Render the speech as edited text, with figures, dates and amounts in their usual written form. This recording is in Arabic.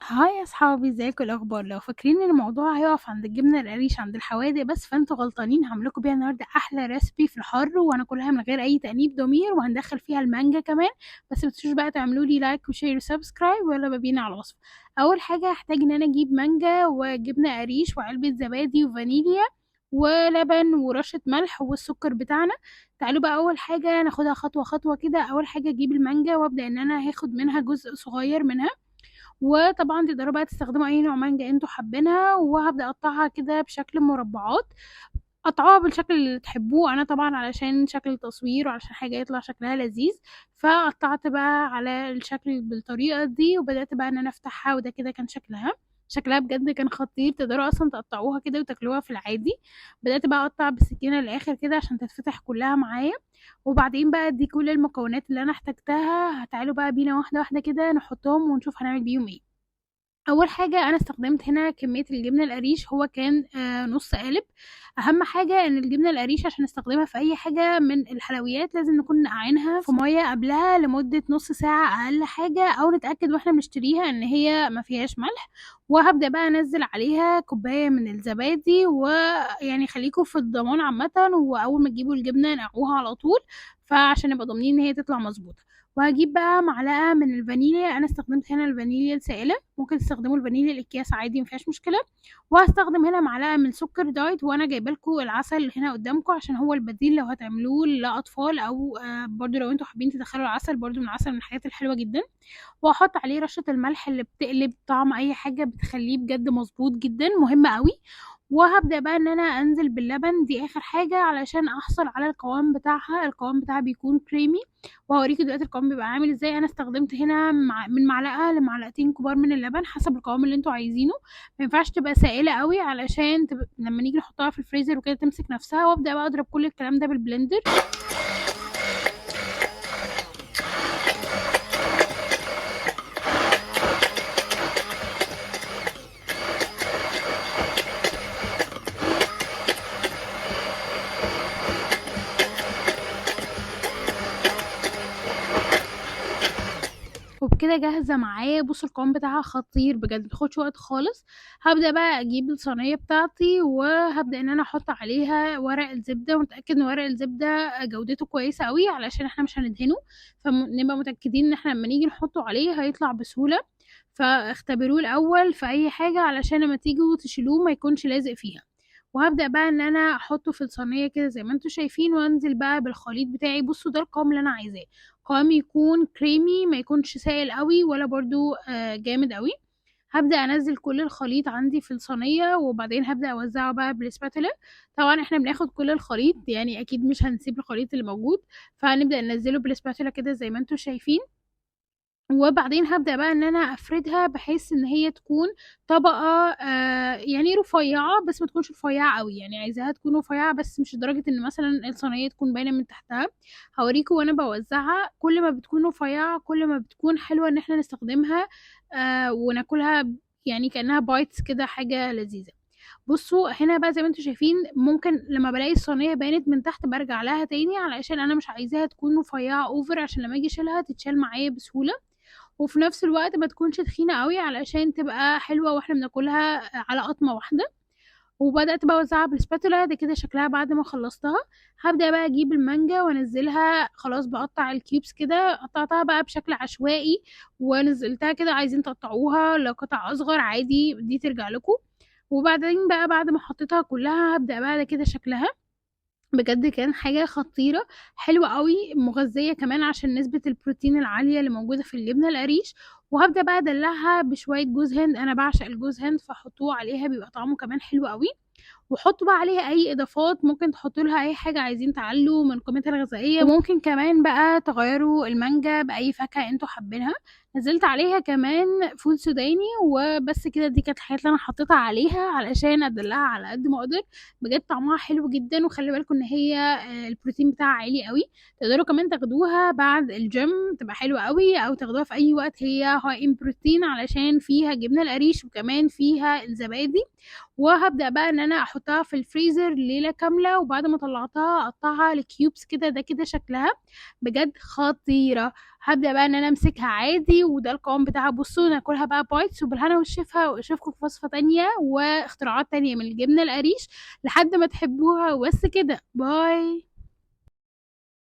هاي يا صحابي، ازيكم؟ إيه الاخبار؟ لو فاكرين ان الموضوع هيقف عند الجبنه القريش عند الحوادق بس، فانتوا غلطانين. هعمل لكم بيها النهارده احلى ريسبي في الحر وهناكلها من غير اي تانيب ضمير، وهندخل فيها المانجا كمان. بس ما تنسوش بقى تعملوا لي لايك وشير وسبسكرايب، ويلا بينا على الوصفه. اول حاجه هحتاج ان انا اجيب مانجا وجبنه قريش وعلبه زبادي وفانيليا ولبن ورشه ملح والسكر بتاعنا. تعالوا بقى اول حاجه ناخدها خطوه خطوه كده. اول حاجه اجيب المانجا وابدا ان انا هاخد منها جزء صغير منها، وطبعا تقدروا بقى تستخدموا اي نوع مانجا انتوا حابينها، وهبدأ اقطعها كده بشكل مربعات. قطعوها بالشكل اللي تحبوه. انا طبعا علشان شكل التصوير وعلشان حاجة يطلع شكلها لذيذ، فقطعت بقى على الشكل بالطريقة دي، وبدأت بقى ان انا افتحها، وده كده كان شكلها بجد كان خطير. تقدروا اصلا تقطعوها كده وتاكلوها في العادي. بدأت بقى اقطع بالسكينة للاخر كده عشان تتفتح كلها معايا. وبعدين بقى دي كل المكونات اللي انا احتجتها. تعالوا بقى بينا واحدة واحدة كده نحطهم ونشوف هنعمل بيهم ايه. اول حاجه انا استخدمت هنا كميه الجبنه القريش، هو كان نص قالب. اهم حاجه ان الجبنه القريش عشان نستخدمها في اي حاجه من الحلويات لازم نكون نقعينها في ميه قبلها لمده نص ساعه اقل حاجه، او نتاكد واحنا بنشتريها ان هي ما فيهاش ملح. وهبدا بقى انزل عليها كوبايه من الزبادي، ويعني خليكم في الضمان عامه، واول ما تجيبوا الجبنه نقعوها على طول، فعشان نبقى ضامنين ان هي تطلع مظبوطه. وهجيب بقى معلقه من الفانيليا. انا استخدمت هنا الفانيليا السائله، ممكن تستخدموا الفانيليا الاكياس عادي مفيهاش مشكله. وهستخدم هنا معلقه من سكر دايت، وانا جايبه لكم العسل هنا قدامكم عشان هو البديل لو هتعملوه لاطفال، او برضو لو انتوا حابين تدخلوا العسل، برضو من العسل من الحاجات الحلوه جدا. وهحط عليه رشه الملح اللي بتقلب طعم اي حاجه، بتخليه بجد مظبوط جدا، مهم قوي. وهبدأ بقى ان انا انزل باللبن، دي اخر حاجة علشان احصل على القوام بتاعها. القوام بتاعها بيكون كريمي، وهوريكي دلوقتي القوام بيبقى عامل ازاي. انا استخدمت هنا من معلقة لمعلقتين كبار من اللبن حسب القوام اللي انتوا عايزينه. ما ينفعش تبقى سائلة قوي علشان لما نيجي نحطها في الفريزر وكده تمسك نفسها. وابدأ بقى اضرب كل الكلام ده بالبلندر. وبكده جاهزة معايا. بصوا القوام بتاعها خطير بجد، مبتاخدش وقت خالص. هبدأ بقى اجيب الصينية بتاعتي، وهبدأ ان انا احط عليها ورق الزبدة، ونتأكد ان ورق الزبدة جودته كويسة قوي علشان احنا مش هندهنه، فنبقى متأكدين ان احنا لما نيجي نحطه عليه هيطلع بسهولة. فاختبروه الاول في اي حاجة علشان لما تيجوا تشيلوه ما يكونش لازق فيها. وهبدأ بقى ان انا احطه في الصينية كده زي ما انتوا شايفين، وانزل بقى بالخليط بتاعي. بصوا ده القوام اللي انا عايزاه، قوام يكون كريمي، ما يكونش سائل قوي ولا برضو جامد قوي. هبدأ انزل كل الخليط عندي في الصينية، وبعدين هبدأ اوزعه بقى بالسباتولا. طبعا احنا بناخد كل الخليط، يعني اكيد مش هنسيب الخليط اللي موجود، فهنبدأ ننزله بالسباتولا كده زي ما انتوا شايفين. وبعدين هابدأ بقى إن أنا أفردها بحيث إن هي تكون طبقة يعني رفيّعة، بس ما تكونش رفيّعة أوي، يعني عايزاها تكون رفيّعة بس مش لدرجة إن مثلًا الصينية تكون باينة من تحتها. هاوريكم وأنا باوزّعها، كل ما بتكون رفيّعة كل ما بتكون حلوة إن إحنا نستخدمها وناكلها يعني كأنها bites كده، حاجة لذيذة. بُصّوا هنا بقى زي ما أنتم شايفين، ممكن لمّا بالاقي الصينية بانت من تحت بارجع لها تاني، علشان أنا مش عايزاها تكون رفيّعة over عشان لمّا آجي أشيلها تتشال معايا بسهولة. وفي نفس الوقت ما تكونش تخينة أوي علشان تبقى حلوة وإحنا بناكلها على قطمة واحدة. وبدأت بقى أوزّعها بالspatula، ده كده شكلها بعد ما خلّصتها. هابدأ بقى أجيب المانجا وأنزّلها، خلاص باقطّع الcubes كده، قطّعتها بقى بشكل عشوائي ونزّلتها كده، عايزين تقطّعوها لو قطع أصغر عادي دي ترجع لكم. وبعدين بقى بعد ما حطيتها كلّها هابدأ بقى ده كده شكلها بجد كان حاجة خطيرة، حلوة أوي، مغذية كمان عشان نسبة البروتين العالية اللي موجودة في الجبنة القريش. وهابدأ بقى أدلّعها بشوية جوز هند، أنا باعشق الجوز هند فحطوه عليها بيبقى طعمه كمان حلو أوي. وحطوا بقى عليها أي إضافات، ممكن تحطوا لها أي حاجة عايزين تعلّوا من قيمتها الغذائية، وممكن كمان بقى تغيّروا المانجا بأي فاكهة أنتم حابينها. نزّلت عليها كمان فول سوداني وبس كده، دي كانت الحاجات اللي أنا حطيتها عليها علشان أدلّعها على قد ما أقدر. بجد طعمها حلو جدًا، وخلّي بالكم إن هي البروتين بتاعها عالي أوي. تقدروا كمان تاخدوها بعد الgym تبقى حلوة أوي، أو تاخدوها في أي وقت، هي high in protein علشان فيها جبنة القريش وكمان فيها الزبادي. وهابدأ بقى إن أنا احطها في الفريزر ليلة كاملة، وبعد ما طلعتها اقطعها لكيوبس كده، ده كده شكلها بجد خطيرة. هبدأ بقى ان انا امسكها عادي، وده القوام بتاعها. بصوا ناكلها بقى بايتس، وبالهنا والشفا، واشوفكم في وصفة تانية واختراعات تانية من الجبنة القريش لحد ما تحبوها. وبس كده، باي.